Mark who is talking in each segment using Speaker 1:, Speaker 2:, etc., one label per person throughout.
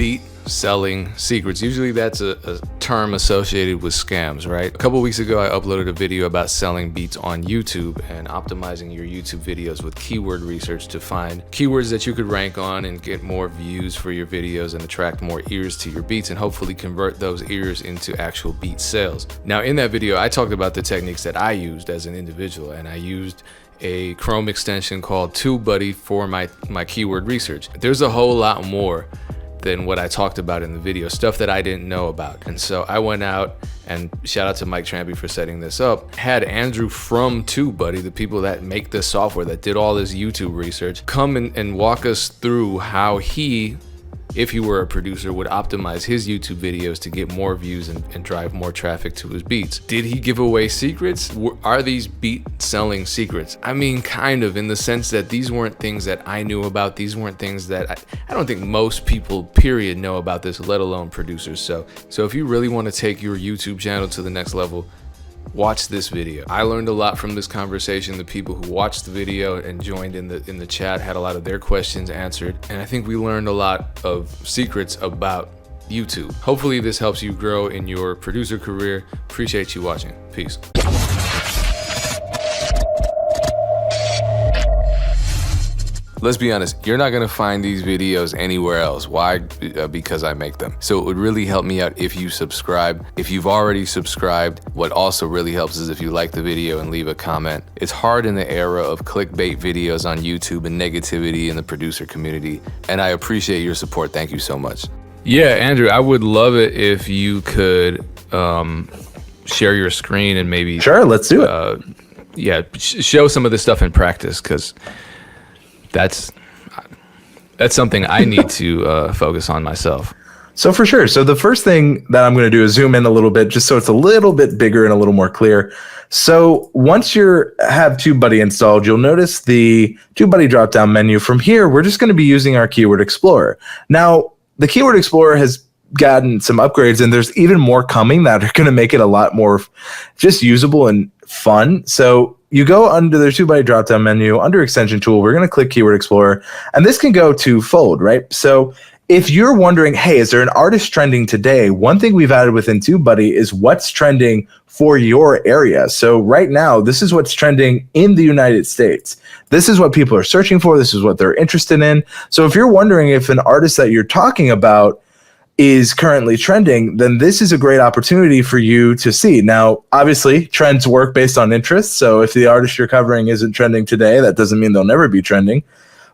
Speaker 1: beat selling secrets. Usually that's a term associated with scams, right? A couple weeks ago, I uploaded a video about selling beats on YouTube and optimizing your YouTube videos with keyword research to find keywords that you could rank on and get more views for your videos and attract more ears to your beats and hopefully convert those ears into actual beat sales. Now, in that video, I talked about the techniques that I used as an individual, and I used a Chrome extension called TubeBuddy for my keyword research. There's a whole lot more than what I talked about in the video, stuff that I didn't know about. And so I went out, and shout out to Mike Trampy for setting this up, had Andrew from TubeBuddy, the people that make this software, that did all this YouTube research, come and walk us through how he, if he were a producer, would optimize his YouTube videos to get more views and drive more traffic to his beats. Did he give away secrets? Are these beat selling secrets? I mean, kind of, in the sense that these weren't things that I knew about. These weren't things that I don't think most people, period, know about this, let alone producers. So if you really want to take your YouTube channel to the next level, watch this video. I learned a lot from this conversation. The people who watched the video and joined in the chat had a lot of their questions answered, and I think we learned a lot of secrets about YouTube. Hopefully this helps you grow in your producer career. Appreciate you watching. Peace. Let's be honest, you're not gonna find these videos anywhere else. Why? Because I make them. So it would really help me out if you subscribe. If you've already subscribed, what also really helps is if you like the video and leave a comment. It's hard in the era of clickbait videos on YouTube and negativity in the producer community, and I appreciate your support. Thank you so much. Yeah, Andrew, I would love it if you could share your screen and maybe—
Speaker 2: Sure, let's do it.
Speaker 1: Yeah, show some of this stuff in practice, because that's something I need to focus on myself.
Speaker 2: So for sure. So the first thing that I'm going to do is zoom in a little bit, just so it's a little bit bigger and a little more clear. So once you have TubeBuddy installed, you'll notice the TubeBuddy drop-down menu. From here, we're just going to be using our Keyword Explorer. Now, the Keyword Explorer has gotten some upgrades, and there's even more coming that are going to make it a lot more just usable and fun. So you go under the TubeBuddy drop-down menu, under Extension Tool, we're going to click Keyword Explorer, and this can go to fold, right? So if you're wondering, hey, is there an artist trending today? One thing we've added within TubeBuddy is what's trending for your area. So right now, this is what's trending in the United States. This is what people are searching for. This is what they're interested in. So if you're wondering if an artist that you're talking about is currently trending, then this is a great opportunity for you to see. Now, obviously, trends work based on interest. So if the artist you're covering isn't trending today, that doesn't mean they'll never be trending.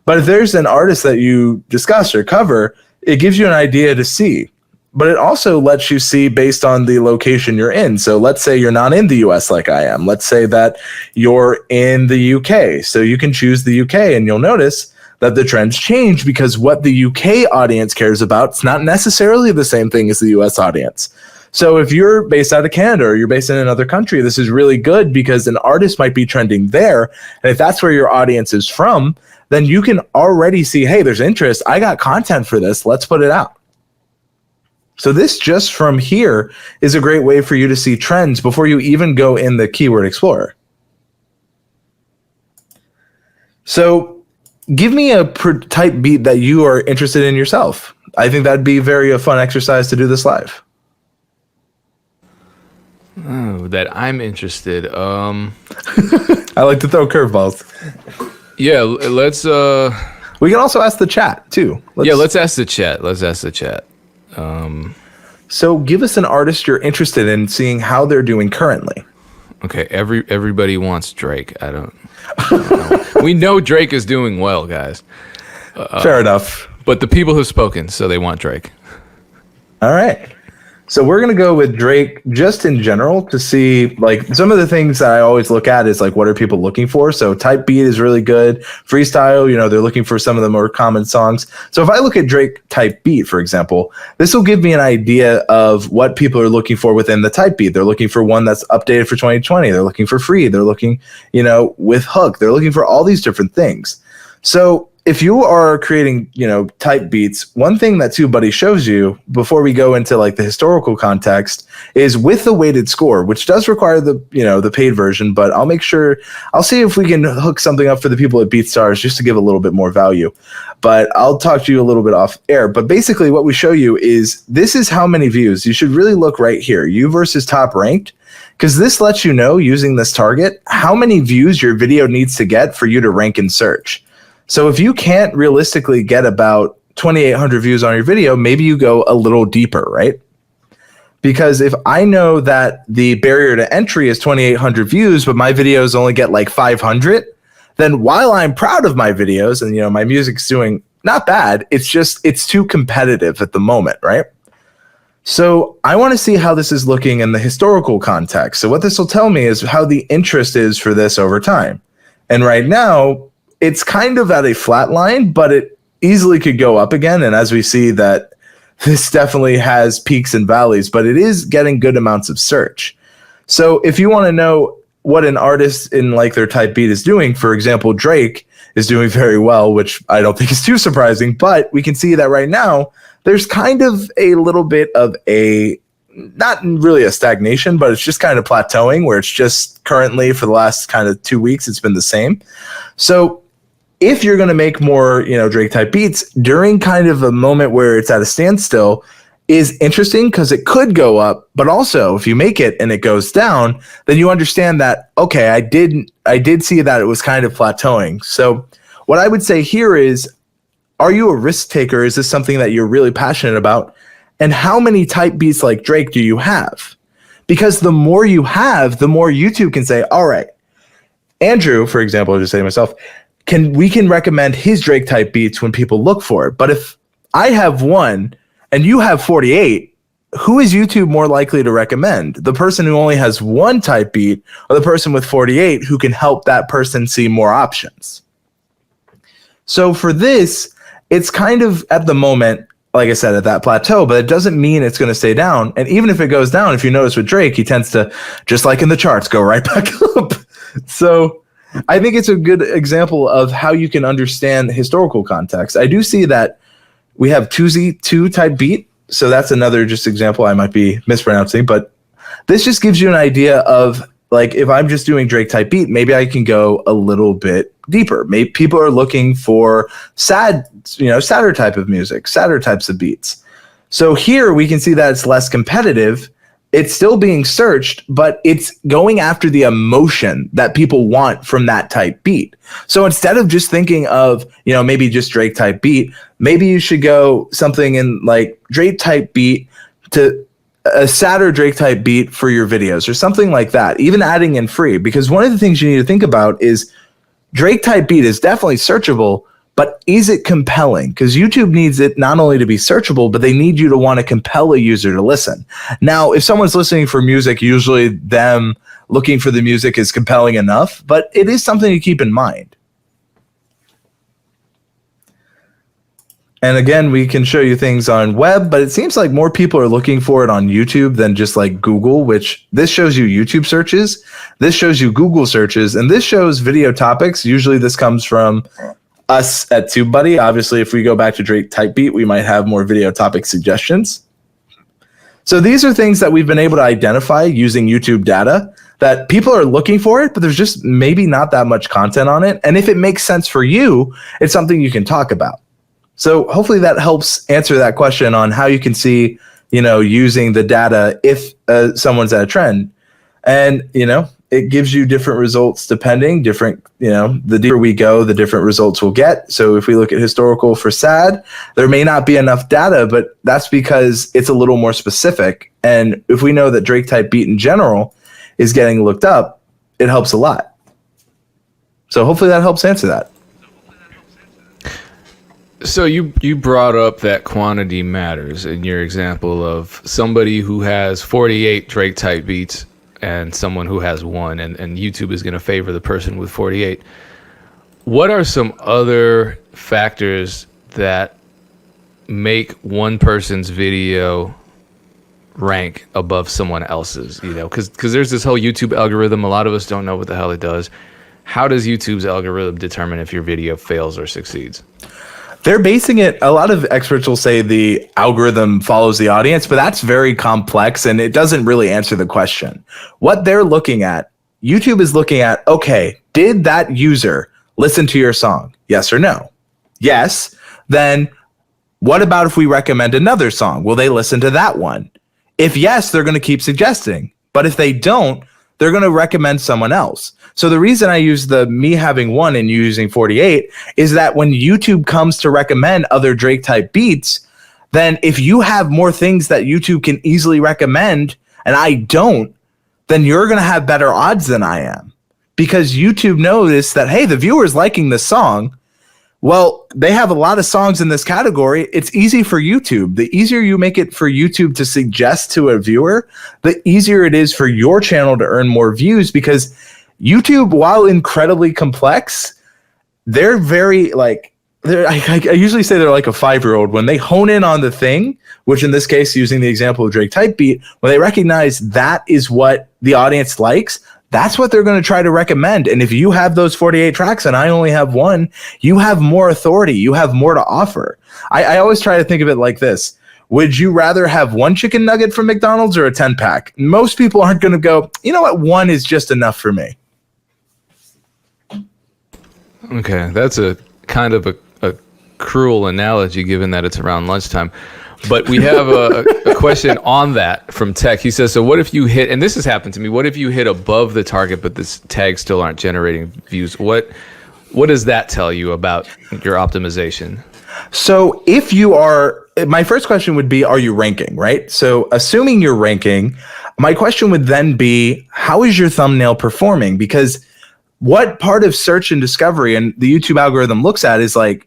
Speaker 2: But if there's an artist that you discuss or cover, it gives you an idea to see. But it also lets you see based on the location you're in. So let's say you're not in the US like I am. Let's say that you're in the UK. So you can choose the UK, and you'll notice that the trends change, because what the UK audience cares about is not necessarily the same thing as the US audience. So if you're based out of Canada or you're based in another country, this is really good, because an artist might be trending there. And if that's where your audience is from, then you can already see, hey, there's interest. I got content for this. Let's put it out. So this, just from here, is a great way for you to see trends before you even go in the Keyword Explorer. So give me a type beat that you are interested in yourself. I think that'd be a very fun exercise to do this live.
Speaker 1: Oh, that I'm interested.
Speaker 2: I like to throw curveballs.
Speaker 1: Yeah, let's.
Speaker 2: We can also ask the chat too.
Speaker 1: Let's ask the chat. Let's ask the chat.
Speaker 2: So give us an artist you're interested in seeing how they're doing currently.
Speaker 1: Okay, everybody wants Drake. I don't know. We know Drake is doing well, guys.
Speaker 2: Fair enough.
Speaker 1: But the people have spoken, so they want Drake.
Speaker 2: All right. So we're going to go with Drake just in general to see, like, some of the things that I always look at is, like, what are people looking for? So type beat is really good. Freestyle, they're looking for some of the more common songs. So if I look at Drake type beat, for example, this will give me an idea of what people are looking for within the type beat. They're looking for one that's updated for 2020. They're looking for free. They're looking, with hook. They're looking for all these different things. So if you are creating, type beats, one thing that TubeBuddy shows you before we go into like the historical context is with the weighted score, which does require the paid version, but I'll see if we can hook something up for the people at BeatStars just to give a little bit more value. But I'll talk to you a little bit off air. But basically what we show you is this is how many views. You should really look right here, you versus top ranked, because this lets you know using this target how many views your video needs to get for you to rank in search. So if you can't realistically get about 2,800 views on your video, maybe you go a little deeper, right? Because if I know that the barrier to entry is 2,800 views, but my videos only get like 500, then while I'm proud of my videos and, my music's doing not bad, it's too competitive at the moment, right? So I want to see how this is looking in the historical context. So what this will tell me is how the interest is for this over time. And right now, it's kind of at a flat line, but it easily could go up again. And as we see that this definitely has peaks and valleys, but it is getting good amounts of search. So if you want to know what an artist in like their type beat is doing, for example, Drake is doing very well, which I don't think is too surprising, but we can see that right now there's kind of a little bit of not really a stagnation, but it's just kind of plateauing where it's just currently for the last kind of 2 weeks, it's been the same. So if you're going to make more, Drake type beats during kind of a moment where it's at a standstill is interesting because it could go up, but also if you make it and it goes down, then you understand that, okay, I did see that it was kind of plateauing. So what I would say here is, are you a risk taker? Is this something that you're really passionate about? And how many type beats like Drake do you have? Because the more you have, the more YouTube can say, all right, Andrew, for example, I'll just say to myself, we can recommend his Drake type beats when people look for it. But if I have one and you have 48, who is YouTube more likely to recommend? The person who only has one type beat or the person with 48 who can help that person see more options? So for this, it's kind of at the moment, like I said, at that plateau, but it doesn't mean it's going to stay down. And even if it goes down, if you notice with Drake, he tends to, just like in the charts, go right back up. So I think it's a good example of how you can understand historical context. I do see that we have 2Z2 type beat. So that's another just example I might be mispronouncing, but this just gives you an idea of like, if I'm just doing Drake type beat, maybe I can go a little bit deeper. Maybe people are looking for sadder type of music, sadder types of beats. So here we can see that it's less competitive. It's still being searched, but it's going after the emotion that people want from that type beat. So instead of just thinking of, maybe just Drake type beat, maybe you should go something in like Drake type beat to a sadder Drake type beat for your videos or something like that, even adding in free. Because one of the things you need to think about is Drake type beat is definitely searchable, but is it compelling? Because YouTube needs it not only to be searchable, but they need you to want to compel a user to listen. Now, if someone's listening for music, usually them looking for the music is compelling enough, but it is something to keep in mind. And again, we can show you things on web, but it seems like more people are looking for it on YouTube than just like Google, which this shows you YouTube searches. This shows you Google searches, and this shows video topics. Usually this comes from us at TubeBuddy. Obviously, if we go back to Drake type beat, we might have more video topic suggestions. So these are things that we've been able to identify using YouTube data that people are looking for it, but there's just maybe not that much content on it. And if it makes sense for you, it's something you can talk about. So hopefully that helps answer that question on how you can see, using the data if someone's at a trend. And, it gives you different results depending, the deeper we go, the different results we'll get. So if we look at historical for sad, there may not be enough data, but that's because it's a little more specific. And if we know that Drake type beat in general is getting looked up, it helps a lot. So hopefully that helps answer that.
Speaker 1: So you brought up that quantity matters in your example of somebody who has 48 Drake type beats and someone who has one, and YouTube is going to favor the person with 48. What are some other factors that make one person's video rank above someone else's? Because there's this whole YouTube algorithm. A lot of us don't know what the hell it does. how does YouTube's algorithm determine if your video fails or succeeds?
Speaker 2: They're basing it, a lot of experts will say the algorithm follows the audience, but that's very complex and it doesn't really answer the question. What they're looking at, YouTube is looking at, okay, did that user listen to your song? Yes or no? Yes. Then what about if we recommend another song? Will they listen to that one? If yes, they're going to keep suggesting. But if they don't, they're going to recommend someone else. So the reason I use the me having 1 and you using 48 is that when YouTube comes to recommend other Drake type beats, then if you have more things that YouTube can easily recommend and I don't, then you're going to have better odds than I am, because YouTube noticed that, hey, the viewer's liking this song. Well, they have a lot of songs in this category. It's easy for YouTube. The easier you make it for YouTube to suggest to a viewer, the easier it is for your channel to earn more views, because YouTube, while incredibly complex, they're very like, I usually say they're like a 5-year-old. When they hone in on the thing, which in this case, using the example of Drake type beat, when they recognize that is what the audience likes, that's what they're going to try to recommend. And if you have those 48 tracks and I only have 1, you have more authority. You have more to offer. I always try to think of it like this. Would you rather have 1 chicken nugget from McDonald's or a 10-pack? Most people aren't going to go, you know what, 1 is just enough for me.
Speaker 1: Okay, that's a kind of a cruel analogy given that it's around lunchtime. But we have a question on that from Tech. He says, so what if you hit, and this has happened to me, what if you hit above the target, but the tags still aren't generating views? What does that tell you about your optimization?
Speaker 2: So if you are, my first question would be, are you ranking, right? So assuming you're ranking, my question would then be, how is your thumbnail performing? Because what part of search and discovery and the YouTube algorithm looks at is like,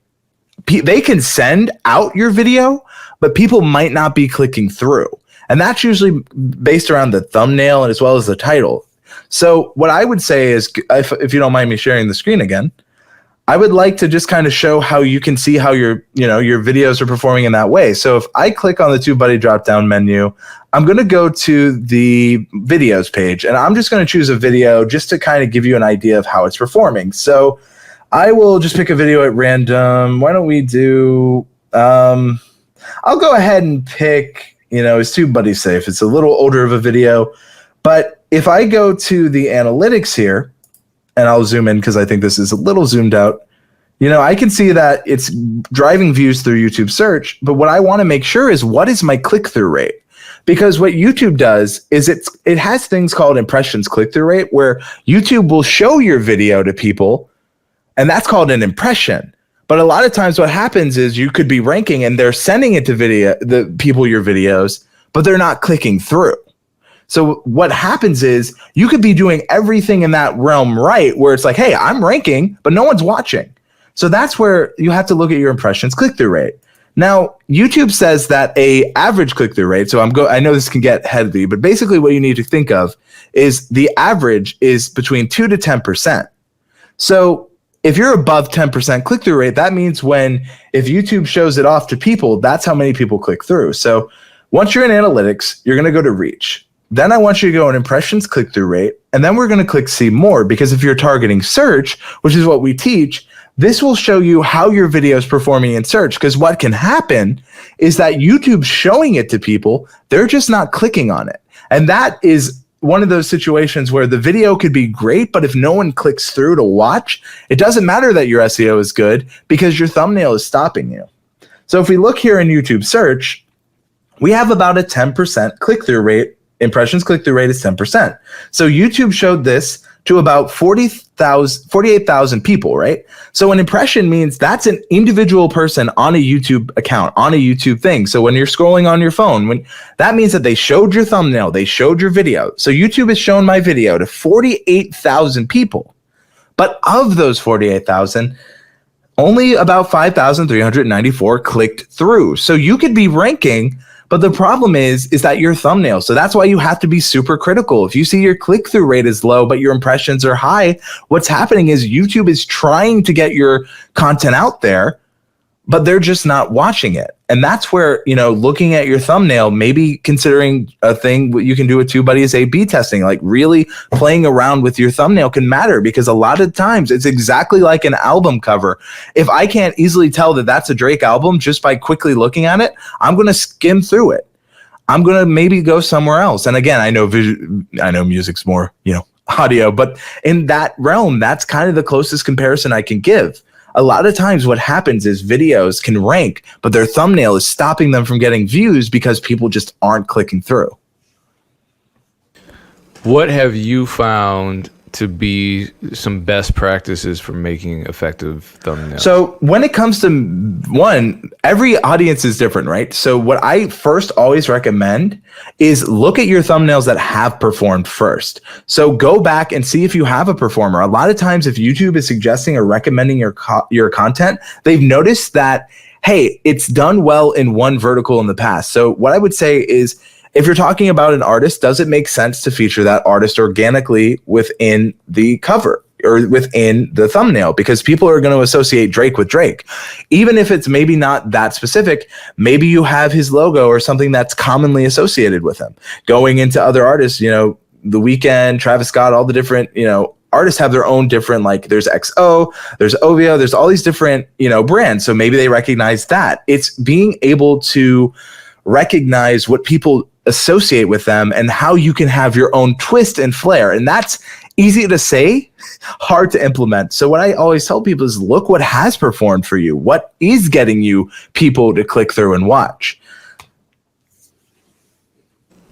Speaker 2: they can send out your video, but people might not be clicking through. And that's usually based around the thumbnail and as well as the title. So what I would say is, if you don't mind me sharing the screen again, I would like to just kind of show how you can see how your videos are performing in that way. So if I click on the TubeBuddy drop-down menu, I'm going to go to the videos page, and I'm just going to choose a video just to kind of give you an idea of how it's performing. So I will just pick a video at random. Why don't we do, I'll go ahead and pick, is TubeBuddy safe? It's a little older of a video, but if I go to the analytics here, and I'll zoom in because I think this is a little zoomed out, I can see that it's driving views through YouTube search, but what I want to make sure is, what is my click-through rate? Because what YouTube does is it has things called impressions click-through rate, where YouTube will show your video to people, and that's called an impression. But a lot of times what happens is you could be ranking and they're sending it to the people your videos, but they're not clicking through. So what happens is you could be doing everything in that realm right, where it's like, hey, I'm ranking, but no one's watching. So that's where you have to look at your impressions click-through rate. Now, YouTube says that a average click-through rate, so I know this can get heavy, but basically what you need to think of is the average is between 2 to 10%. So if you're above 10% click-through rate, that means if YouTube shows it off to people, that's how many people click through. So once you're in analytics, you're going to go to reach. Then I want you to go in impressions click-through rate, and then we're going to click see more, because if you're targeting search, which is what we teach, this will show you how your video is performing in search. Because what can happen is that YouTube's showing it to people, they're just not clicking on it. And that is one of those situations where the video could be great, but if no one clicks through to watch, it doesn't matter that your SEO is good because your thumbnail is stopping you. So if we look here in YouTube search, we have about a 10% click-through rate. Impressions click-through rate is 10%. So YouTube showed this to about 48,000 people, right? So an impression means that's an individual person on a YouTube account, on a YouTube thing. So when you're scrolling on your phone, that means that they showed your thumbnail, they showed your video. So YouTube has shown my video to 48,000 people. But of those 48,000, only about 5,394 clicked through. So you could be ranking, but the problem is that your thumbnail. So that's why you have to be super critical. If you see your click-through rate is low, but your impressions are high, what's happening is YouTube is trying to get your content out there, but they're just not watching it. And that's where, looking at your thumbnail, maybe considering a thing what you can do with TubeBuddy is A/B testing, like really playing around with your thumbnail can matter, because a lot of times it's exactly like an album cover. If I can't easily tell that that's a Drake album just by quickly looking at it, I'm going to skim through it. I'm going to maybe go somewhere else. And again, I know music's more, audio, but in that realm, that's kind of the closest comparison I can give. A lot of times what happens is videos can rank, but their thumbnail is stopping them from getting views because people just aren't clicking through.
Speaker 1: What have you found to be some best practices for making effective thumbnails?
Speaker 2: So when it comes to every audience is different, right? So what I first always recommend is look at your thumbnails that have performed first. So go back and see if you have a performer. A lot of times if YouTube is suggesting or recommending your content, they've noticed that, hey, it's done well in one vertical in the past. So what I would say is, if you're talking about an artist, does it make sense to feature that artist organically within the cover or within the thumbnail? Because people are going to associate Drake with Drake. Even if it's maybe not that specific, maybe you have his logo or something that's commonly associated with him. Going into other artists, The Weeknd, Travis Scott, all the different, artists have their own different, like there's XO, there's OVO, there's all these different, brands. So maybe they recognize that. It's being able to recognize what people associate with them and how you can have your own twist and flair. And that's easy to say, hard to implement. So what I always tell people is look what has performed for you. What is getting you people to click through and watch?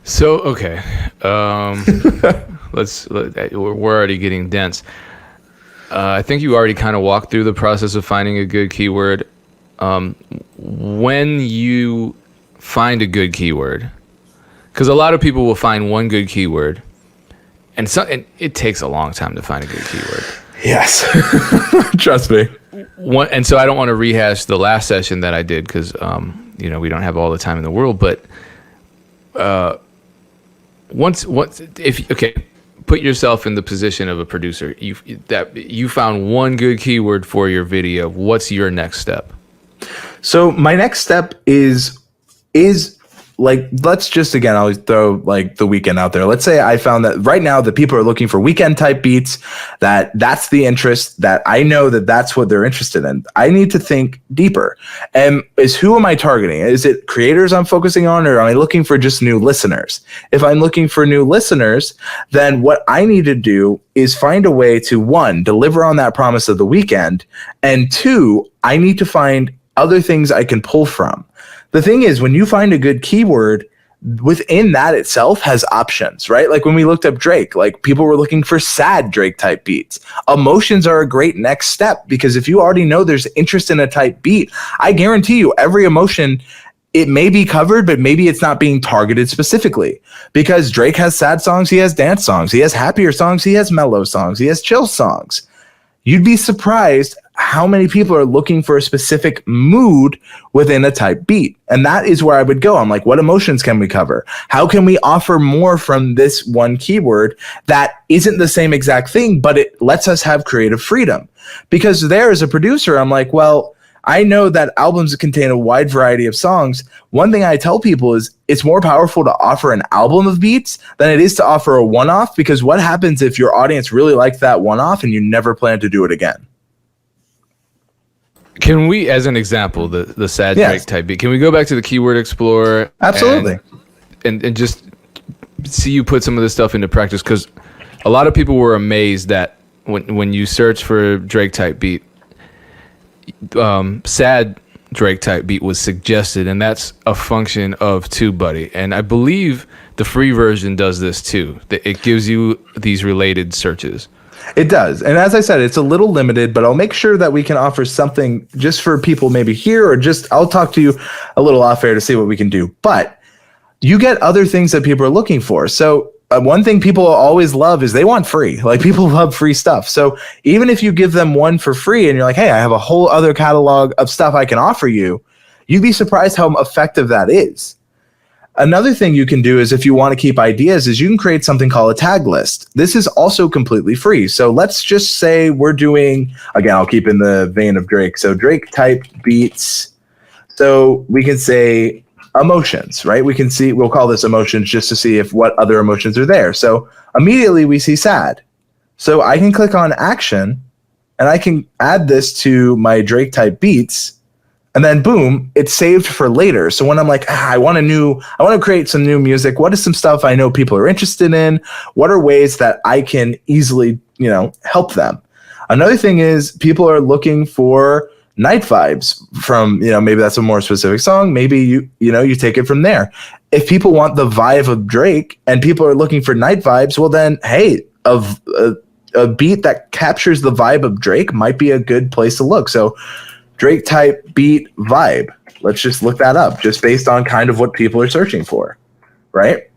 Speaker 1: So, okay. We're already getting dense. I think you already kind of walked through the process of finding a good keyword. When you find a good keyword, because a lot of people will find one good keyword, and it takes a long time to find a good keyword.
Speaker 2: Yes, trust me.
Speaker 1: And so I don't want to rehash the last session that I did because we don't have all the time in the world. But put yourself in the position of a producer. You found one good keyword for your video. What's your next step?
Speaker 2: So my next step is like, let's just, again, I'll throw like The Weeknd out there. Let's say I found that right now that people are looking for Weeknd type beats, that's the interest, that I know that that's what they're interested in. I need to think deeper. And who am I targeting? Is it creators I'm focusing on, or am I looking for just new listeners? If I'm looking for new listeners, then what I need to do is find a way to, one, deliver on that promise of The Weeknd, and two, I need to find other things I can pull from. The thing is, when you find a good keyword, within that itself has options, right? Like when we looked up Drake, like people were looking for sad Drake type beats. Emotions are a great next step, because if you already know there's interest in a type beat, I guarantee you every emotion, it may be covered, but maybe it's not being targeted specifically, because Drake has sad songs, he has dance songs, he has happier songs, he has mellow songs, he has chill songs. You'd be surprised how many people are looking for a specific mood within a type beat. And that is where I would go. I'm like, what emotions can we cover? How can we offer more from this one keyword that isn't the same exact thing, but it lets us have creative freedom? Because there, as a producer, I'm like, well, I know that albums contain a wide variety of songs. One thing I tell people is it's more powerful to offer an album of beats than it is to offer a one-off, because what happens if your audience really liked that one-off and you never plan to do it again?
Speaker 1: Can we, as an example, the sad Drake type beat, can we go back to the Keyword Explorer?
Speaker 2: Absolutely.
Speaker 1: And just see you put some of this stuff into practice, because a lot of people were amazed that when you search for Drake type beat, sad Drake type beat was suggested, and that's a function of TubeBuddy. And I believe the free version does this too. It gives you these related searches.
Speaker 2: It does. And as I said, it's a little limited, but I'll make sure that we can offer something just for people maybe here, or just I'll talk to you a little off air to see what we can do. But you get other things that people are looking for. So one thing people always love is they want free. Like, people love free stuff. So even if you give them one for free and you're like, hey, I have a whole other catalog of stuff I can offer you, you'd be surprised how effective that is. Another thing you can do is, if you want to keep ideas, is you can create something called a tag list. This is also completely free. So let's just say we're doing, again, I'll keep in the vein of Drake. So Drake type beats. So we can say emotions, right? We'll call this emotions just to see if what other emotions are there. So immediately we see sad. So I can click on action and I can add this to my Drake type beats. And then boom, it's saved for later. So when I'm like, I want to create some new music. What is some stuff I know people are interested in? What are ways that I can easily, help them? Another thing is, people are looking for night vibes from, maybe that's a more specific song. Maybe you take it from there. If people want the vibe of Drake and people are looking for night vibes, well then, hey, a beat that captures the vibe of Drake might be a good place to look. So Drake type beat vibe. Let's just look that up, just based on kind of what people are searching for, right?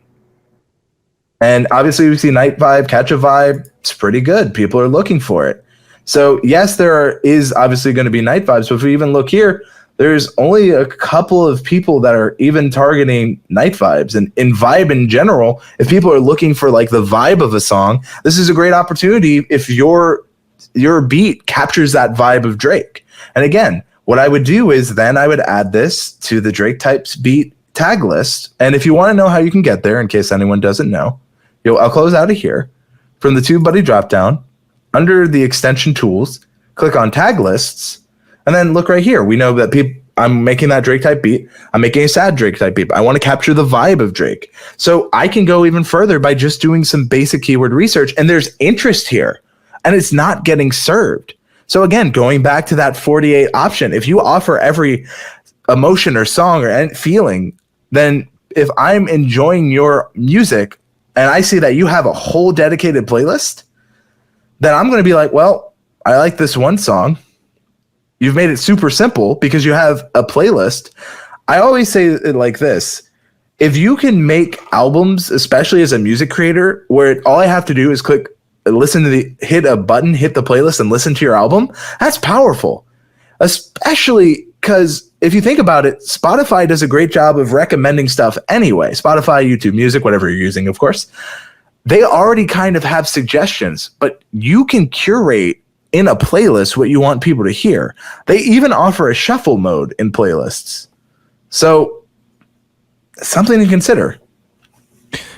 Speaker 2: And obviously we see night vibe, catch a vibe. It's pretty good. People are looking for it. So yes, is obviously going to be night vibes, but if we even look here, there's only a couple of people that are even targeting night vibes. And in vibe in general, if people are looking for like the vibe of a song, this is a great opportunity if your beat captures that vibe of Drake. And again, what I would do is then I would add this to the Drake types beat tag list. And if you want to know how you can get there, in case anyone doesn't know, I'll close out of here. From the TubeBuddy dropdown, under the extension tools, click on tag lists, and then look right here. We know that I'm making that Drake type beat. I'm making a sad Drake type beat. I want to capture the vibe of Drake. So I can go even further by just doing some basic keyword research, and there's interest here, and it's not getting served. So again, going back to that 48 option, if you offer every emotion or song or feeling, then if I'm enjoying your music and I see that you have a whole dedicated playlist, then I'm going to be like, well, I like this one song. You've made it super simple because you have a playlist. I always say it like this. If you can make albums, especially as a music creator, where all I have to do is hit a button, hit the playlist and listen to your album, that's powerful. Especially because if you think about it, Spotify does a great job of recommending stuff anyway. Spotify, YouTube Music, whatever you're using, of course. They already kind of have suggestions, but you can curate in a playlist what you want people to hear. They even offer a shuffle mode in playlists. So something to consider.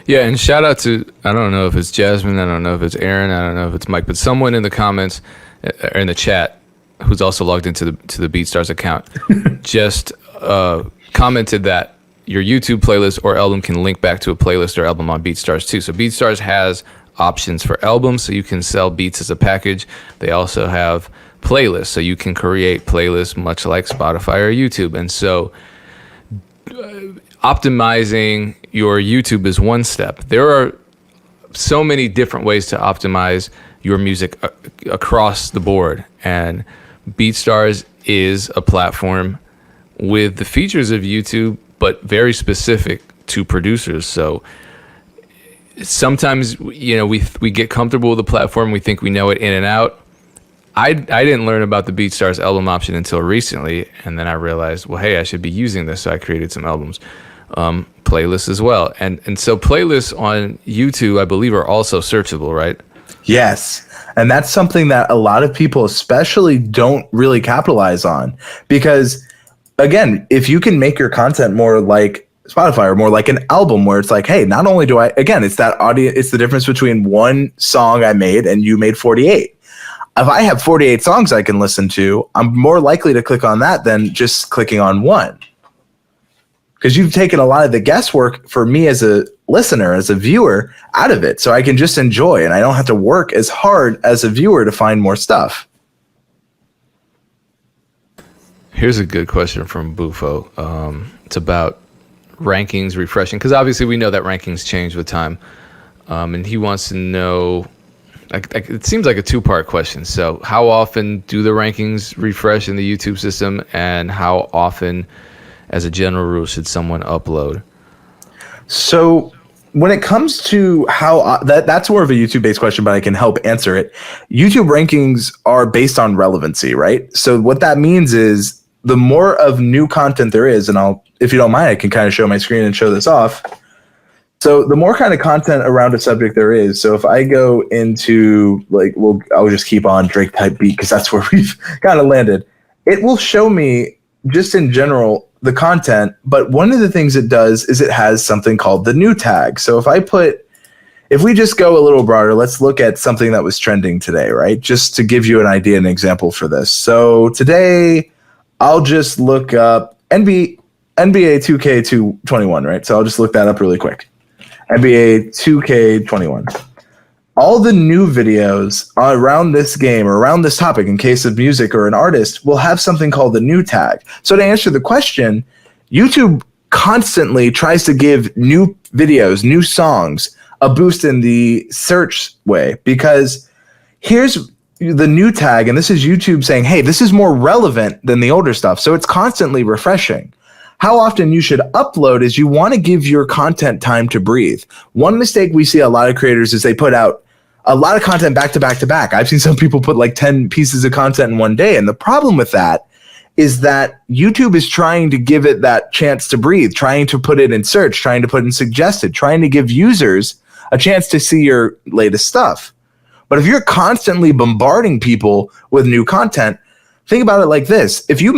Speaker 1: Yeah, and shout out to, I don't know if it's Jasmine, I don't know if it's Aaron, I don't know if it's Mike, but someone in the comments or in the chat who's also logged into the BeatStars account just commented that your YouTube playlist or album can link back to a playlist or album on BeatStars too. So BeatStars has options for albums, so you can sell beats as a package. They also have playlists, so you can create playlists much like Spotify or YouTube. And so optimizing your YouTube is one step. There are so many different ways to optimize your music across the board, and BeatStars is a platform with the features of YouTube, but very specific to producers. So sometimes, we get comfortable with the platform. We think we know it in and out. I didn't learn about the BeatStars album option until recently, and then I realized, well, hey, I should be using this. So I created some albums, playlists as well. And so playlists on YouTube, I believe, are also searchable, right?
Speaker 2: Yes. And that's something that a lot of people especially don't really capitalize on, because again, if you can make your content more like Spotify or more like an album where it's like, hey, not only do it's that audio, it's the difference between one song I made and you made 48. If I have 48 songs I can listen to, I'm more likely to click on that than just clicking on one. Because you've taken a lot of the guesswork for me as a listener, as a viewer, out of it. So I can just enjoy, and I don't have to work as hard as a viewer to find more stuff.
Speaker 1: Here's a good question from Bufo. It's about rankings refreshing, because obviously we know that rankings change with time. And he wants to know, it seems like a two-part question. So how often do the rankings refresh in the YouTube system, and how often, as a general rule, should someone upload?
Speaker 2: So when it comes to how that's more of a YouTube-based question, but I can help answer it. YouTube rankings are based on relevancy, right? So what that means is the more of new content there is, and if you don't mind, I can kind of show my screen and show this off. So the more kind of content around a subject there is, so if I go into like, I'll just keep on Drake type beat because that's where we've kind of landed. It will show me just in general the content, but one of the things it does is it has something called the new tag. So if we just go a little broader, let's look at something that was trending today, right? Just to give you an idea, an example for this. So today, I'll just look up NBA 2K21, right? So I'll just look that up really quick. NBA 2K21. All the new videos around this game or around this topic, in case of music or an artist, will have something called the new tag. So to answer the question, YouTube constantly tries to give new videos, new songs, a boost in the search way, because here's the new tag, and this is YouTube saying, hey, this is more relevant than the older stuff. So it's constantly refreshing. How often you should upload is you want to give your content time to breathe. One mistake we see a lot of creators is they put out a lot of content back to back to back. I've seen some people put like 10 pieces of content in one day. And the problem with that is that YouTube is trying to give it that chance to breathe, trying to put it in search, trying to put it in suggested, trying to give users a chance to see your latest stuff. But if you're constantly bombarding people with new content, think about it like this. If you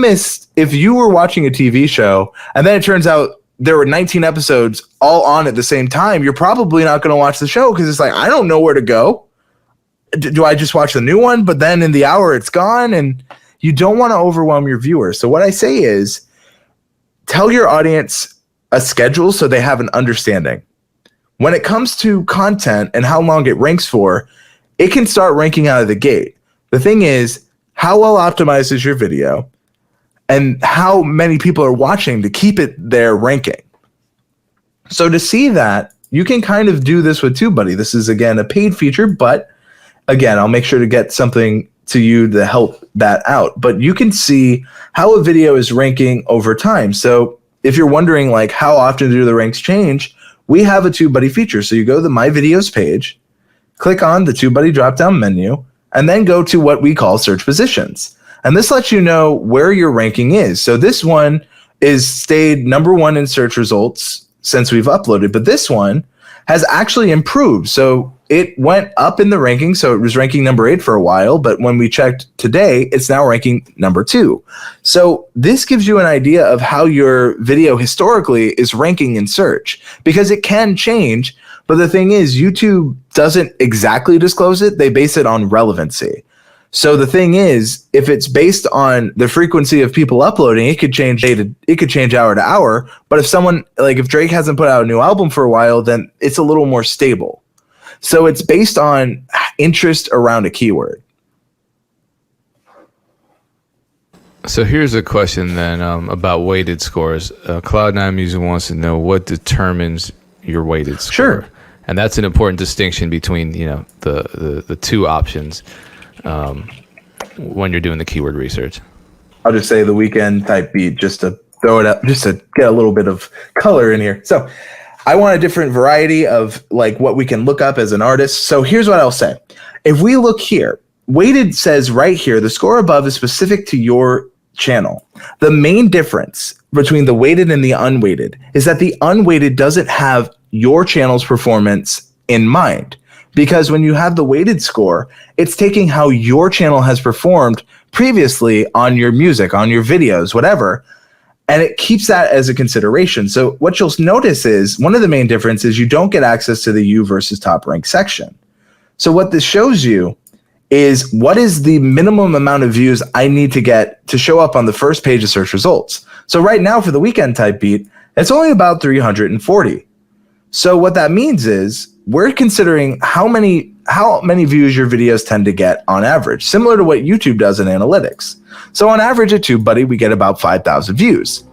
Speaker 2: were watching a TV show and then it turns out there were 19 episodes all on at the same time, you're probably not going to watch the show because it's like, I don't know where to go. Do I just watch the new one? But then in the hour it's gone, and you don't want to overwhelm your viewers. So what I say is tell your audience a schedule so they have an understanding. When it comes to content and how long it ranks for, it can start ranking out of the gate. The thing is, how well optimized is your video and how many people are watching to keep it there ranking. So to see that, you can kind of do this with TubeBuddy. This is, again, a paid feature, but again, I'll make sure to get something to you to help that out. But you can see how a video is ranking over time. So if you're wondering, like, how often do the ranks change, we have a TubeBuddy feature. So you go to the My Videos page, click on the TubeBuddy drop-down menu, and then go to what we call search positions. And this lets you know where your ranking is. So this one is stayed number one in search results since we've uploaded, but this one has actually improved. So it went up in the ranking. So it was ranking number 8 for a while, but when we checked today, it's now ranking number 2. So this gives you an idea of how your video historically is ranking in search, because it can change. But the thing is, YouTube doesn't exactly disclose it. They base it on relevancy. So the thing is, if it's based on the frequency of people uploading, it could change hour to hour. But if Drake hasn't put out a new album for a while, then it's a little more stable. So it's based on interest around a keyword.
Speaker 1: So here's a question then about weighted scores. Cloud9 Music wants to know what determines your weighted score.
Speaker 2: Sure.
Speaker 1: And that's an important distinction between, the two options when you're doing the keyword research.
Speaker 2: I'll just say the weekend type beat just to throw it up, just to get a little bit of color in here. So I want a different variety of like what we can look up as an artist. So here's what I'll say. If we look here, weighted says right here, the score above is specific to your channel. The main difference between the weighted and the unweighted is that the unweighted doesn't have your channel's performance in mind. Because when you have the weighted score, it's taking how your channel has performed previously on your music, on your videos, whatever, and it keeps that as a consideration. So what you'll notice is one of the main differences is you don't get access to the U versus top rank section. So what this shows you is what is the minimum amount of views I need to get to show up on the first page of search results. So right now for the weekend type beat, it's only about 340. So what that means is we're considering how many views your videos tend to get on average, similar to what YouTube does in analytics. So on average at TubeBuddy, we get about 5,000 views.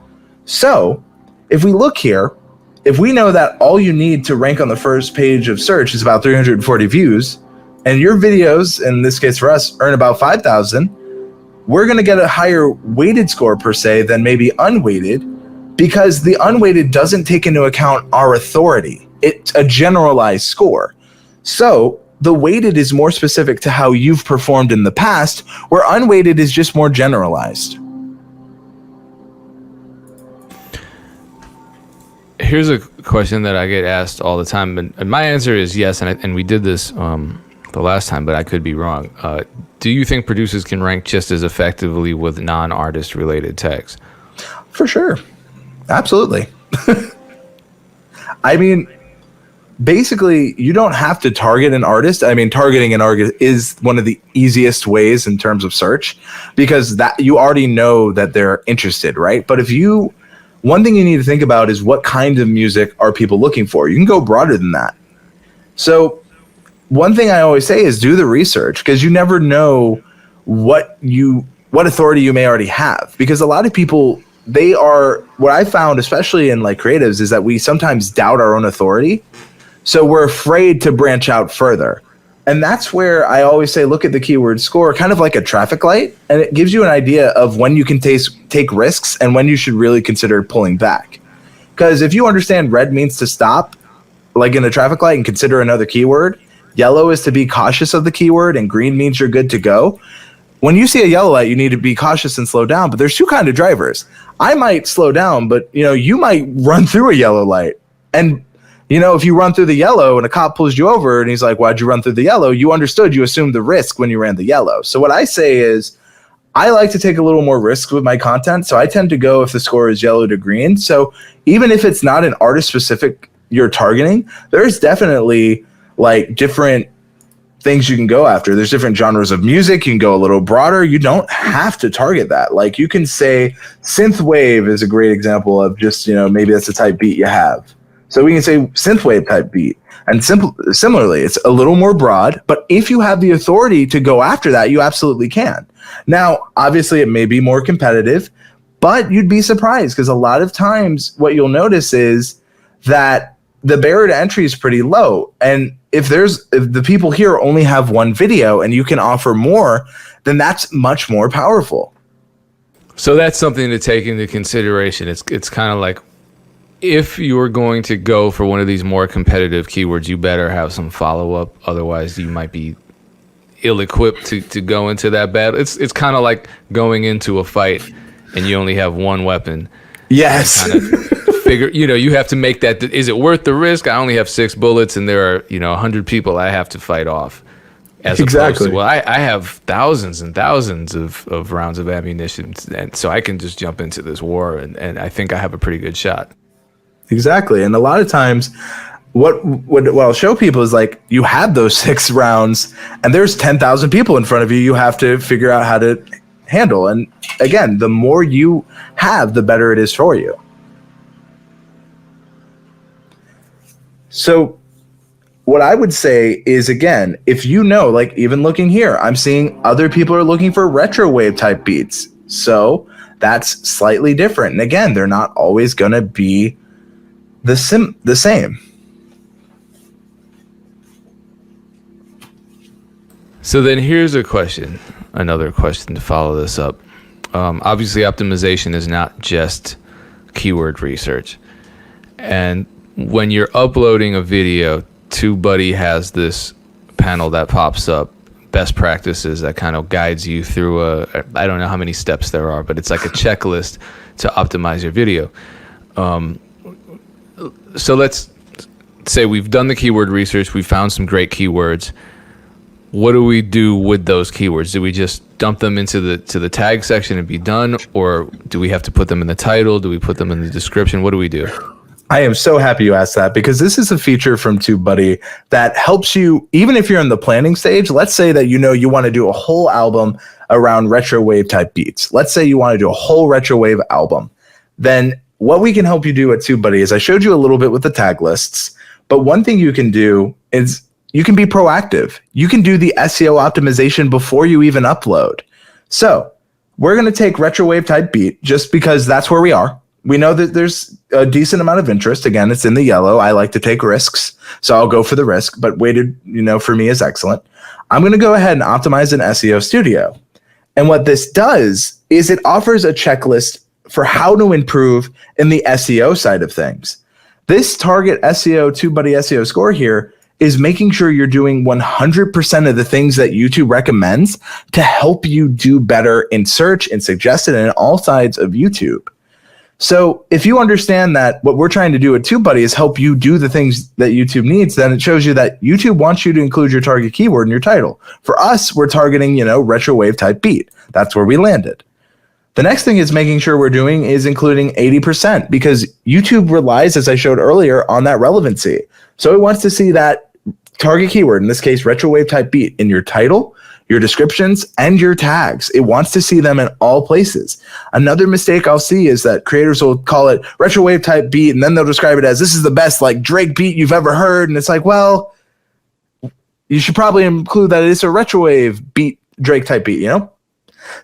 Speaker 2: So if we look here, if we know that all you need to rank on the first page of search is about 340 views, and your videos, in this case for us, earn about 5,000, we're going to get a higher weighted score per se than maybe unweighted, because the unweighted doesn't take into account our authority. It's a generalized score. So the weighted is more specific to how you've performed in the past, where unweighted is just more generalized.
Speaker 1: here's a question that I get asked all the time, and my answer is yes. And we did this the last time, but I could be wrong. Do you think producers can rank just as effectively with non-artist related tags?
Speaker 2: For sure. Absolutely. I mean, basically, you don't have to target an artist. I mean, targeting an artist is one of the easiest ways in terms of search, because that you already know that they're interested, right? But one thing you need to think about is what kind of music are people looking for? You can go broader than that. So one thing I always say is do the research, because you never know what authority you may already have, because a lot of people, what I found, especially in like creatives, is that we sometimes doubt our own authority. So we're afraid to branch out further. And that's where I always say, look at the keyword score, kind of like a traffic light. And it gives you an idea of when you can take risks and when you should really consider pulling back. Because if you understand red means to stop, like in a traffic light, and consider another keyword, yellow is to be cautious of the keyword, and green means you're good to go. When you see a yellow light, you need to be cautious and slow down. But there's two kinds of drivers. I might slow down, but you might run through a yellow light. And if you run through the yellow and a cop pulls you over and he's like, why'd you run through the yellow? You understood, you assumed the risk when you ran the yellow. So what I say is, I like to take a little more risks with my content. So I tend to go if the score is yellow to green. So even if it's not an artist specific you're targeting, there's definitely like different things you can go after. There's different genres of music. You can go a little broader. You don't have to target that. Like you can say synthwave is a great example of just, maybe that's the type beat you have. So we can say synthwave type beat. And similarly, it's a little more broad, but if you have the authority to go after that, you absolutely can. Now, obviously it may be more competitive, but you'd be surprised, because a lot of times what you'll notice is that the barrier to entry is pretty low. And if the people here only have one video and you can offer more, then that's much more powerful.
Speaker 1: So that's something to take into consideration. It's kind of like, if you're going to go for one of these more competitive keywords, you better have some follow-up. Otherwise, you might be ill-equipped to go into that battle. It's kind of like going into a fight and you only have one weapon.
Speaker 2: Yes.
Speaker 1: Kind of figure, you have to make that. Is it worth the risk? I only have 6 bullets and there are, 100 people I have to fight off. As
Speaker 2: exactly.
Speaker 1: Well, I have thousands and thousands of rounds of ammunition, and so I can just jump into this war, and I think I have a pretty good shot.
Speaker 2: Exactly. And a lot of times what I'll show people is like, you have those 6 rounds and there's 10,000 people in front of you. You have to figure out how to handle. And again, the more you have, the better it is for you. So what I would say is, again, if like even looking here, I'm seeing other people are looking for retro wave type beats. So that's slightly different. And again, they're not always going to be the same.
Speaker 1: So then here's another question to follow this up. Obviously, optimization is not just keyword research. And when you're uploading a video, TubeBuddy has this panel that pops up, best practices, that kind of guides you through I don't know how many steps there are, but it's like a checklist to optimize your video. So let's say we've done the keyword research, we found some great keywords. What do we do with those keywords? Do we just dump them into the tag section and be done? Or do we have to put them in the title? Do we put them in the description? What do we do?
Speaker 2: I am so happy you asked that, because this is a feature from TubeBuddy that helps you, even if you're in the planning stage. Let's say that you want to do a whole album around retro wave type beats. Let's say you want to do a whole retro wave album. Then what we can help you do at TubeBuddy is, I showed you a little bit with the tag lists, but one thing you can do is you can be proactive. You can do the SEO optimization before you even upload. So we're going to take retro wave type beat just because that's where we are. We know that there's a decent amount of interest. Again, it's in the yellow. I like to take risks, so I'll go for the risk, but weighted, for me is excellent. I'm going to go ahead and optimize in SEO Studio. And what this does is it offers a checklist for how to improve in the SEO side of things. This target SEO TubeBuddy SEO score here is making sure you're doing 100% of the things that YouTube recommends to help you do better in search and suggested and in all sides of YouTube. So if you understand that what we're trying to do at TubeBuddy is help you do the things that YouTube needs, then it shows you that YouTube wants you to include your target keyword in your title. For us, we're targeting, retro wave type beat. That's where we landed. The next thing is making sure we're doing is including 80% because YouTube relies, as I showed earlier, on that relevancy. So it wants to see that target keyword, in this case, retro wave type beat, in your title, your descriptions, and your tags. It wants to see them in all places. Another mistake I'll see is that creators will call it retro wave type beat, and then they'll describe it as this is the best like Drake beat you've ever heard. And it's like, well, you should probably include that it's a retro wave beat, Drake type beat,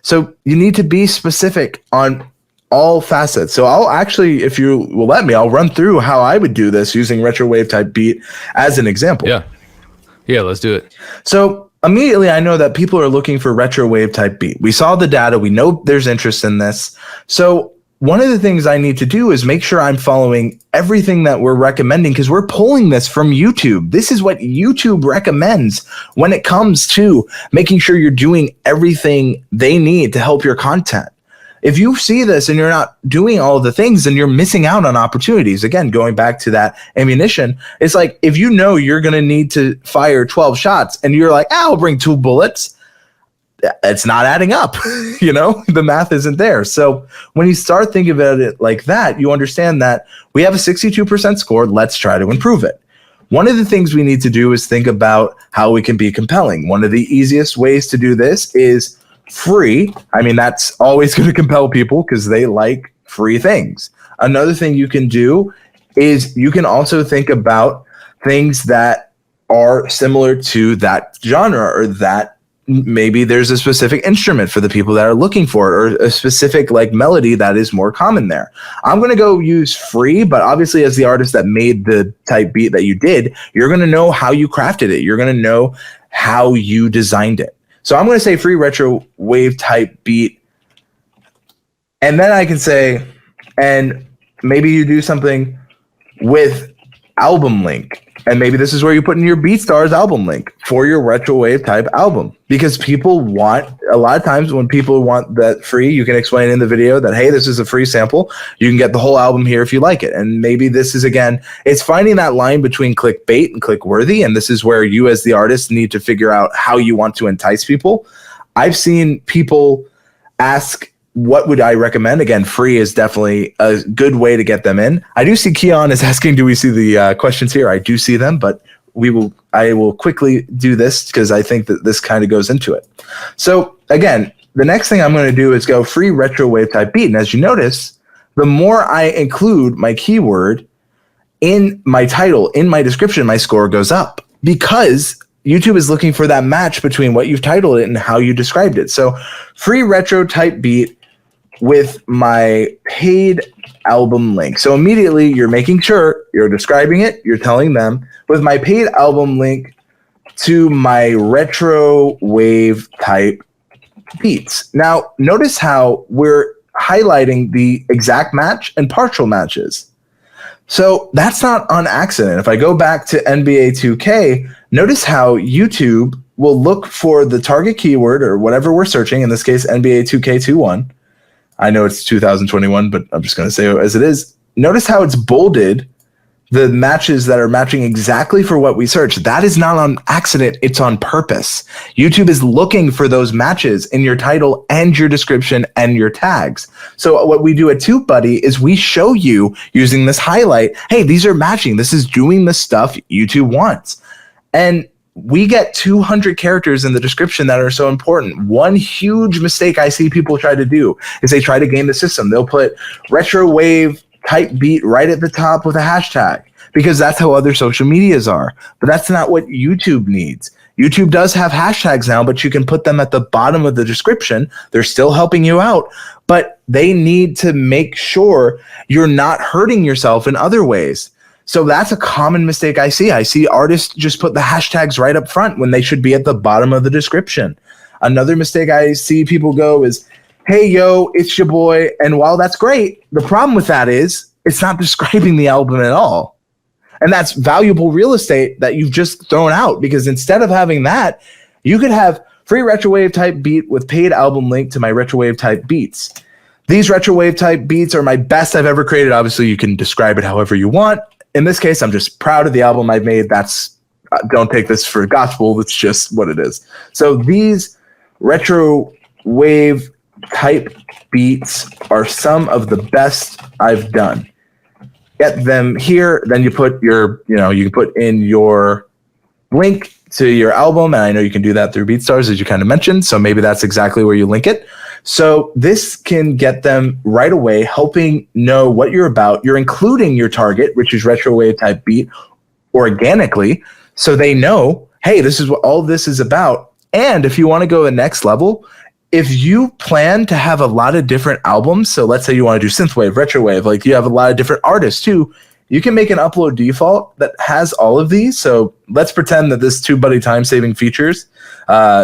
Speaker 2: So you need to be specific on all facets. So I'll actually, if you will let me, I'll run through how I would do this using retro wave type beat as an example.
Speaker 1: Yeah, let's do it.
Speaker 2: So immediately I know that people are looking for retro wave type beat. We saw the data. We know there's interest in this. So one of the things I need to do is make sure I'm following everything that we're recommending because we're pulling this from YouTube. This is what YouTube recommends when it comes to making sure you're doing everything they need to help your content. If you see this and you're not doing all of the things, then you're missing out on opportunities. Again, going back to that ammunition, it's like if you know you're going to need to fire 12 shots and you're like, I'll bring 2 bullets. It's not adding up. The math isn't there. So when you start thinking about it like that, you understand that we have a 62% score. Let's try to improve it. One of the things we need to do is think about how we can be compelling. One of the easiest ways to do this is free. I mean, that's always going to compel people because they like free things. Another thing you can do is you can also think about things that are similar to that genre or that maybe there's a specific instrument for the people that are looking for it or a specific like melody that is more common there. I'm going to go use free, but obviously as the artist that made the type beat that you did, you're going to know how you crafted it. You're going to know how you designed it. So I'm going to say free retro wave type beat. And then I can say, and maybe you do something with album link. And maybe this is where you put in your BeatStars album link for your retro wave type album. Because people want, a lot of times when people want that free, you can explain in the video that, hey, this is a free sample. You can get the whole album here if you like it. And maybe this is, again, it's finding that line between clickbait and click worthy. And this is where you as the artist need to figure out how you want to entice people. I've seen people ask, what would I recommend? Again, free is definitely a good way to get them in. I do see Keon is asking, do we see the questions here? I do see them, but I will quickly do this because I think that this kind of goes into it. So again, the next thing I'm going to do is go free retro wave type beat. And as you notice, the more I include my keyword in my title, in my description, my score goes up because YouTube is looking for that match between what you've titled it and how you described it. So free retro type beat with my paid album link. So immediately you're making sure you're describing it. You're telling them with my paid album link to my retro wave type beats. Now, notice how we're highlighting the exact match and partial matches. So that's not on accident. If I go back to NBA 2K, notice how YouTube will look for the target keyword or whatever we're searching, in this case, NBA 2K21. I know it's 2021, but I'm just going to say it as it is. Notice how it's bolded the matches that are matching exactly for what we search. That is not on accident. It's on purpose. YouTube is looking for those matches in your title and your description and your tags. So what we do at TubeBuddy is we show you using this highlight, hey, these are matching. This is doing the stuff YouTube wants. And we get 200 characters in the description that are so important. One huge mistake I see people try to do is they try to game the system. They'll put retro wave type beat right at the top with a hashtag because that's how other social medias are. But that's not what YouTube needs. YouTube does have hashtags now, but you can put them at the bottom of the description. They're still helping you out, but they need to make sure you're not hurting yourself in other ways. So that's a common mistake I see. I see artists just put the hashtags right up front when they should be at the bottom of the description. Another mistake I see people go is, hey, yo, it's your boy. And while that's great, the problem with that is it's not describing the album at all. And that's valuable real estate that you've just thrown out because instead of having that, you could have free retrowave type beat with paid album link to my retrowave type beats. These retrowave type beats are my best I've ever created. Obviously, you can describe it however you want. In this case, I'm just proud of the album I've made. Don't take this for gospel. It's just what it is. So these retrowave type beats are some of the best I've done. Get them here, then you put your, you can put in your link to your album, and I know you can do that through BeatStars, as you kind of mentioned, so maybe that's exactly where you link it. So this can get them right away, helping know what you're about. You're including your target, which is retrowave type beat, organically, so they know, hey, this is what all this is about. And if you want to go the next level, if you plan to have a lot of different albums, so let's say you want to do synthwave, retrowave, like you have a lot of different artists too, you can make an upload default that has all of these. So let's pretend that this TubeBuddy time-saving features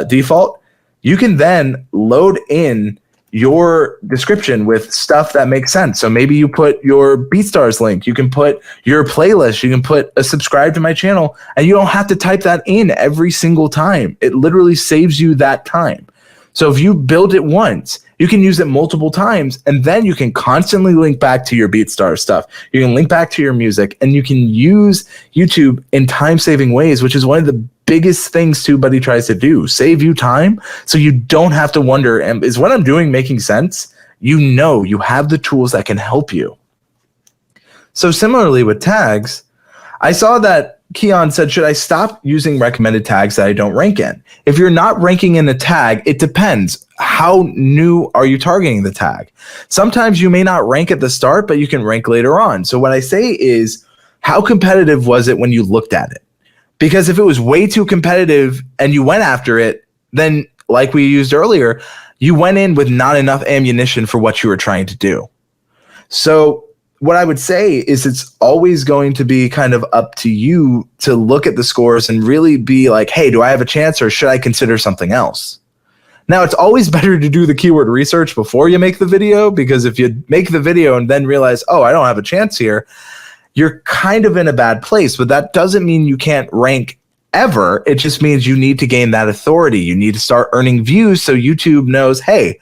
Speaker 2: default. You can then load in your description with stuff that makes sense. So maybe you put your BeatStars link, you can put your playlist, you can put a subscribe to my channel, and you don't have to type that in every single time. It literally saves you that time. So if you build it once, you can use it multiple times, and then you can constantly link back to your BeatStars stuff. You can link back to your music, and you can use YouTube in time-saving ways, which is one of the biggest things TubeBuddy tries to do, save you time so you don't have to wonder, is what I'm doing making sense? You have the tools that can help you. So similarly with tags, I saw that Keon said, should I stop using recommended tags that I don't rank in? If you're not ranking in a tag, it depends. How new are you targeting the tag? Sometimes you may not rank at the start, but you can rank later on. So what I say is, how competitive was it when you looked at it? Because if it was way too competitive and you went after it, then like we used earlier, you went in with not enough ammunition for what you were trying to do. So what I would say is it's always going to be kind of up to you to look at the scores and really be like, hey, do I have a chance or should I consider something else? Now, it's always better to do the keyword research before you make the video, because if you make the video and then realize, oh, I don't have a chance here, you're kind of in a bad place. But that doesn't mean you can't rank ever. It just means you need to gain that authority. You need to start earning views so YouTube knows, hey,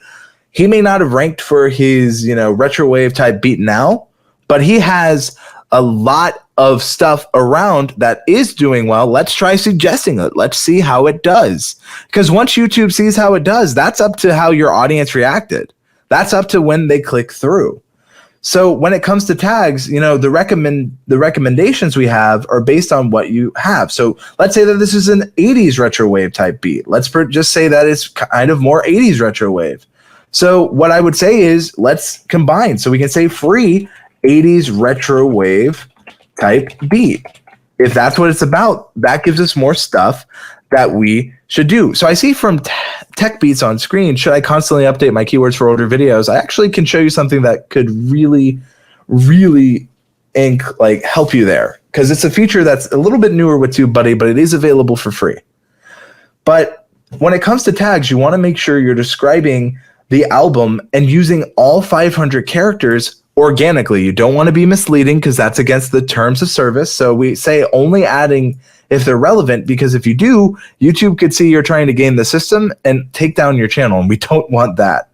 Speaker 2: he may not have ranked for his, retrowave type beat now, but he has a lot of stuff around that is doing well. Let's try suggesting it. Let's see how it does. Because once YouTube sees how it does, that's up to how your audience reacted. That's up to when they click through. So when it comes to tags, the recommendations we have are based on what you have. So let's say that this is an 80s retrowave type beat. Let's just say that it's kind of more 80s retrowave. So what I would say is let's combine. So we can say free 80s retrowave type beat. If that's what it's about, that gives us more stuff that we should do. So I see from Tech Beats on screen, should I constantly update my keywords for older videos? I actually can show you something that could really, really help you there, because it's a feature that's a little bit newer with TubeBuddy, but it is available for free. But when it comes to tags, you want to make sure you're describing the album and using all 500 characters organically. You don't want to be misleading because that's against the terms of service. So we say only adding if they're relevant, because if you do, YouTube could see you're trying to game the system and take down your channel, and we don't want that.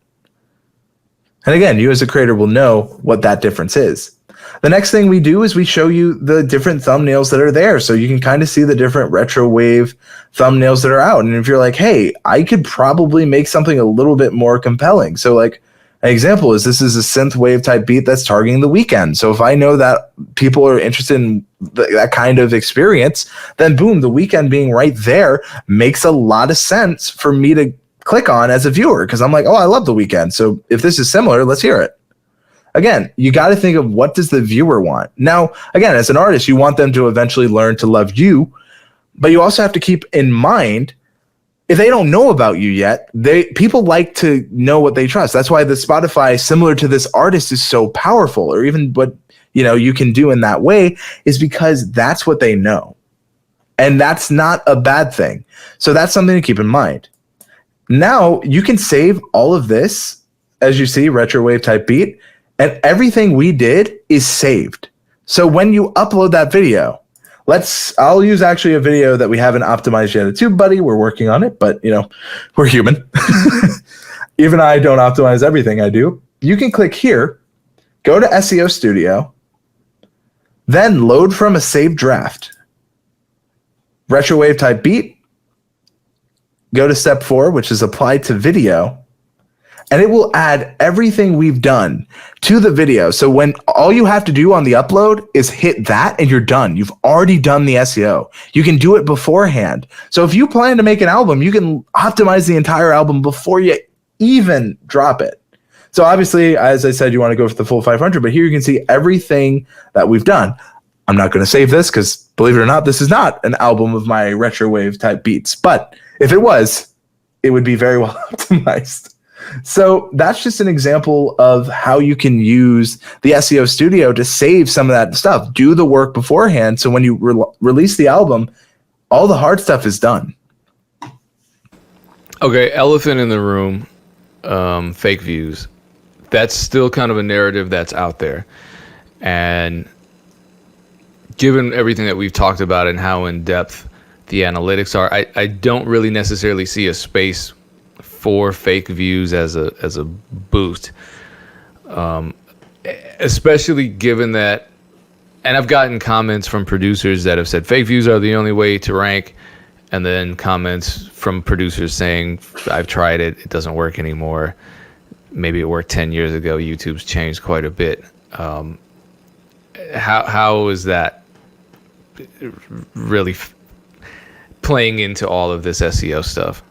Speaker 2: And again, you as a creator will know what that difference is. The next thing we do is we show you the different thumbnails that are there, so you can kind of see the different retrowave thumbnails that are out. And if you're like, hey, I could probably make something a little bit more compelling. So like, an example is this is a synthwave type beat that's targeting The Weeknd. So if I know that people are interested in that kind of experience, then boom, The Weeknd being right there makes a lot of sense for me to click on as a viewer, because I'm like, oh, I love The Weeknd. So if this is similar, let's hear it. Again, you got to think of what does the viewer want. Now, again, as an artist, you want them to eventually learn to love you, but you also have to keep in mind, if they don't know about you yet, people like to know what they trust. That's why the Spotify, similar to this artist, is so powerful, or even what you can do in that way, is because that's what they know. And that's not a bad thing. So that's something to keep in mind. Now you can save all of this, as you see, retrowave type beat, and everything we did is saved. So when you upload that video, I'll use actually a video that we haven't optimized yet at TubeBuddy. We're working on it, but we're human. Even I don't optimize everything I do. you can click here, go to SEO Studio, then load from a saved draft. Retrowave type beat. Go to step 4, which is apply to video. And it will add everything we've done to the video. So when all you have to do on the upload is hit that and you're done. You've already done the SEO. You can do it beforehand. So if you plan to make an album, you can optimize the entire album before you even drop it. So obviously, as I said, you want to go for the full 500, but here you can see everything that we've done. I'm not going to save this because, believe it or not, this is not an album of my retrowave type beats. But if it was, it would be very well optimized. So that's just an example of how you can use the SEO Studio to save some of that stuff. Do the work beforehand, so when you release the album, all the hard stuff is done.
Speaker 1: Okay, elephant in the room, fake views. That's still kind of a narrative that's out there. And given everything that we've talked about and how in-depth the analytics are, I don't really necessarily see a space for fake views as a boost, especially given that, and I've gotten comments from producers that have said fake views are the only way to rank, and then comments from producers saying I've tried it, it doesn't work anymore. Maybe it worked 10 years ago. YouTube's changed quite a bit. How is that really playing into all of this SEO stuff?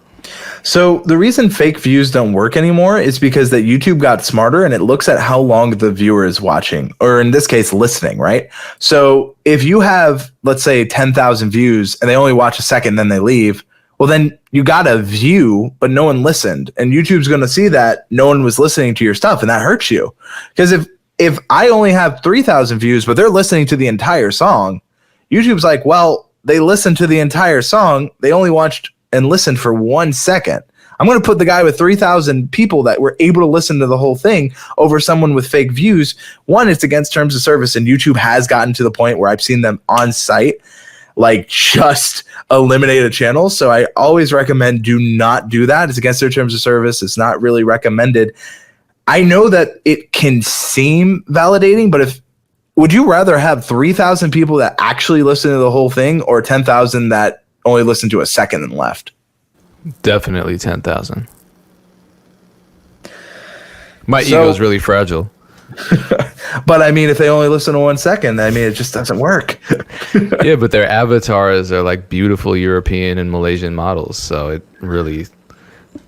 Speaker 2: So the reason fake views don't work anymore is because that YouTube got smarter and it looks at how long the viewer is watching, or in this case, listening, right? So if you have, let's say, 10,000 views and they only watch a second, then they leave, well, then you got a view, but no one listened. And YouTube's going to see that no one was listening to your stuff, and that hurts you. Because if I only have 3,000 views, but they're listening to the entire song, YouTube's like, well, they listened to the entire song. They only watched and listened for 1 second. I'm going to put the guy with 3,000 people that were able to listen to the whole thing over someone with fake views. One, it's against terms of service, and YouTube has gotten to the point where I've seen them on site, like, just eliminate a channel. So I always recommend do not do that. It's against their terms of service. It's not really recommended. I know that it can seem validating, but would you rather have 3,000 people that actually listen to the whole thing, or 10,000 that only listened to a second and left?
Speaker 1: Definitely 10,000. My ego's really fragile.
Speaker 2: But I mean, if they only listen to 1 second, I mean, it just doesn't work.
Speaker 1: Yeah, but their avatars are like beautiful European and Malaysian models, so it really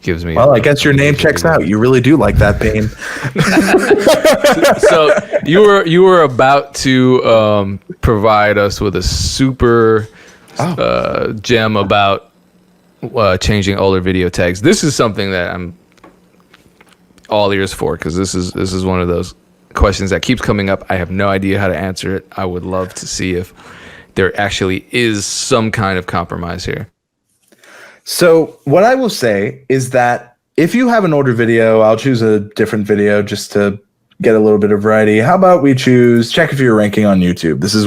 Speaker 1: gives me.
Speaker 2: Well, I guess your name checks out. You really do like that pain.
Speaker 1: So you were about to provide us with a super gem about changing older video tags. This is something that I'm all ears for, because this is one of those questions that keeps coming up. I have no idea how to answer it. I would love to see if there actually is some kind of compromise here.
Speaker 2: So what I will say is that if you have an older video, I'll choose a different video just to get a little bit of variety. How about we choose check if you're ranking on YouTube? This is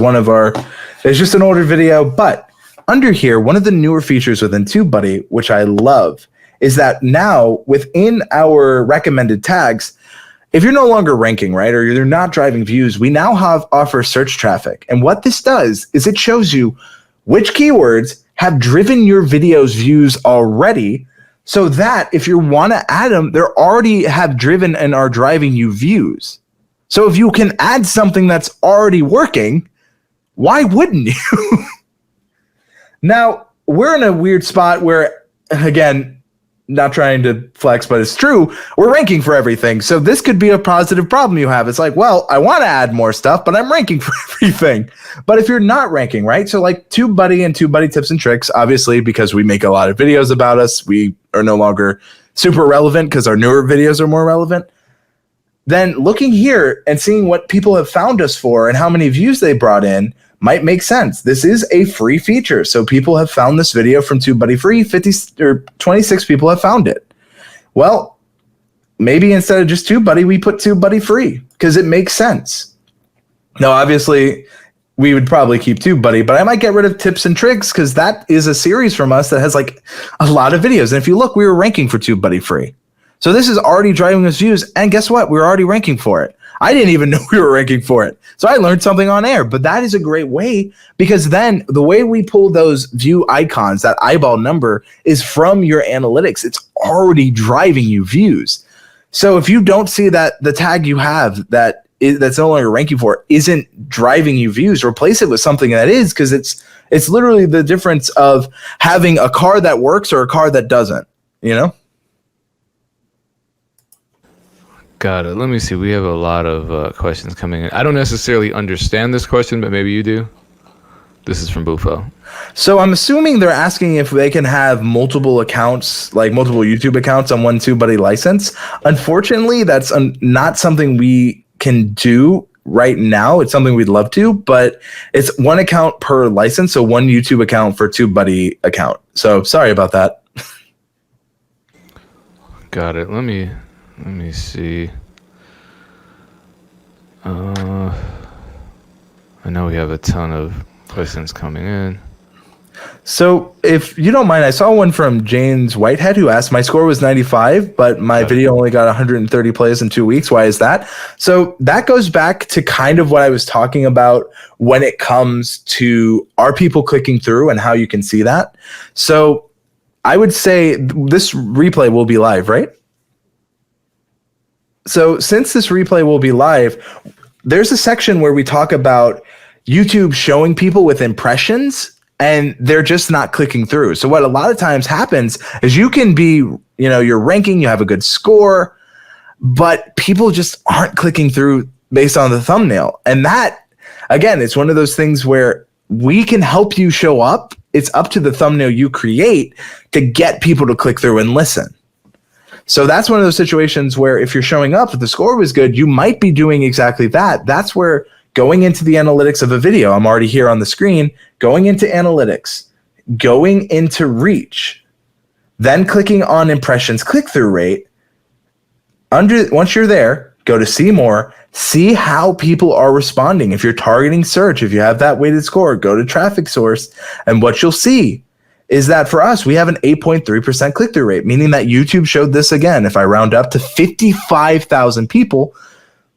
Speaker 2: it's just an older video, but under here, one of the newer features within TubeBuddy, which I love, is that now within our recommended tags, if you're no longer ranking, right, or you're not driving views, we now offer search traffic. And what this does is it shows you which keywords have driven your video's views already, so that if you want to add them, they already have driven and are driving you views. So if you can add something that's already working, why wouldn't you? Now, we're in a weird spot where, again, not trying to flex, but it's true, we're ranking for everything. So this could be a positive problem you have. It's like, well, I want to add more stuff, but I'm ranking for everything. But if you're not ranking, right? So like TubeBuddy and TubeBuddy tips and tricks, obviously, because we make a lot of videos about us, we are no longer super relevant because our newer videos are more relevant. Then looking here and seeing what people have found us for and how many views they brought in might make sense. This is a free feature. So people have found this video from TubeBuddy free. 26 people have found it. Well, maybe instead of just TubeBuddy, we put TubeBuddy free because it makes sense. Now, obviously, we would probably keep TubeBuddy, but I might get rid of tips and tricks because that is a series from us that has like a lot of videos. And if you look, we were ranking for TubeBuddy free. So this is already driving us views. And guess what? We're already ranking for it. I didn't even know we were ranking for it. So I learned something on air. But that is a great way, because then the way we pull those view icons, that eyeball number, is from your analytics. It's already driving you views. So if you don't see that the tag you have that's no longer ranking for isn't driving you views, replace it with something that is, because it's literally the difference of having a car that works or a car that doesn't, you know?
Speaker 1: Got it. Let me see. We have a lot of questions coming in. I don't necessarily understand this question, but maybe you do. This is from Bufo.
Speaker 2: So I'm assuming they're asking if they can have multiple accounts, like multiple YouTube accounts on one TubeBuddy license. Unfortunately, that's not something we can do right now. It's something we'd love to, but it's one account per license. So one YouTube account for TubeBuddy account. So sorry about that.
Speaker 1: Got it. Let me see. I know we have a ton of questions coming in.
Speaker 2: So if you don't mind, I saw one from James Whitehead who asked, my score was 95, but my video only got 130 plays in 2 weeks. Why is that? So that goes back to kind of what I was talking about when it comes to, are people clicking through and how you can see that. So I would say this replay will be live, right? So since this replay will be live, there's a section where we talk about YouTube showing people with impressions and they're just not clicking through. So what a lot of times happens is you can be, you're ranking, you have a good score, but people just aren't clicking through based on the thumbnail. And that, again, it's one of those things where we can help you show up. It's up to the thumbnail you create to get people to click through and listen. So that's one of those situations where if you're showing up, if the score was good, you might be doing exactly that. That's where going into the analytics of a video, I'm already here on the screen, going into analytics, going into reach, then clicking on impressions, click-through rate. Once you're there, go to see more, see how people are responding. If you're targeting search, if you have that weighted score, go to traffic source, and what you'll see is that for us, we have an 8.3% click-through rate, meaning that YouTube showed this again. If I round up to 55,000 people,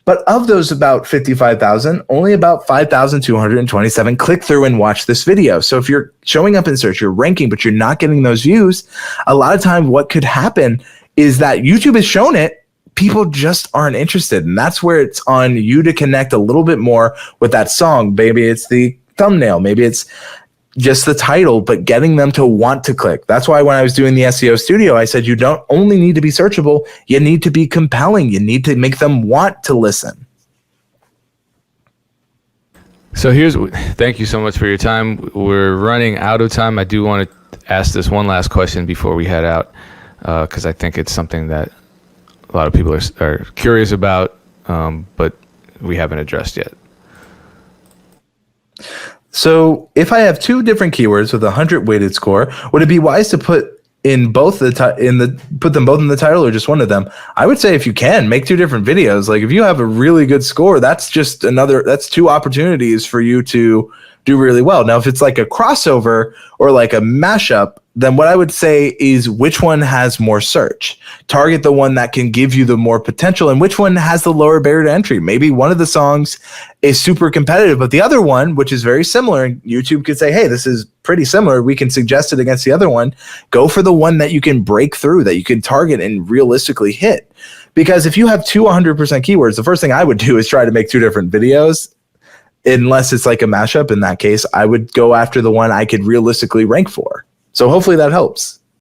Speaker 2: but of those about 55,000, only about 5,227 click through and watch this video. So if you're showing up in search, you're ranking, but you're not getting those views, a lot of time what could happen is that YouTube has shown it, people just aren't interested. And that's where it's on you to connect a little bit more with that song. Maybe it's the thumbnail, maybe it's just the title, but getting them to want to click. That's why when I was doing the SEO studio, I said, you don't only need to be searchable, you need to be compelling. You need to make them want to listen.
Speaker 1: So thank you so much for your time. We're running out of time. I do want to ask this one last question before we head out, because I think it's something that a lot of people are curious about, but we haven't addressed yet.
Speaker 2: So if I have two different keywords with 100 weighted score, would it be wise to put them both in the title or just one of them? I would say if you can, make two different videos. Like if you have a really good score, that's two opportunities for you to do really well. Now, if it's like a crossover or like a mashup, then what I would say is which one has more search. Target the one that can give you the more potential, and which one has the lower barrier to entry. Maybe one of the songs is super competitive, but the other one, which is very similar, and YouTube could say, hey, this is pretty similar, we can suggest it against the other one. Go for the one that you can break through, that you can target and realistically hit. Because if you have two 100% keywords, the first thing I would do is try to make two different videos. Unless it's like a mashup, in that case, I would go after the one I could realistically rank for. So hopefully that helps.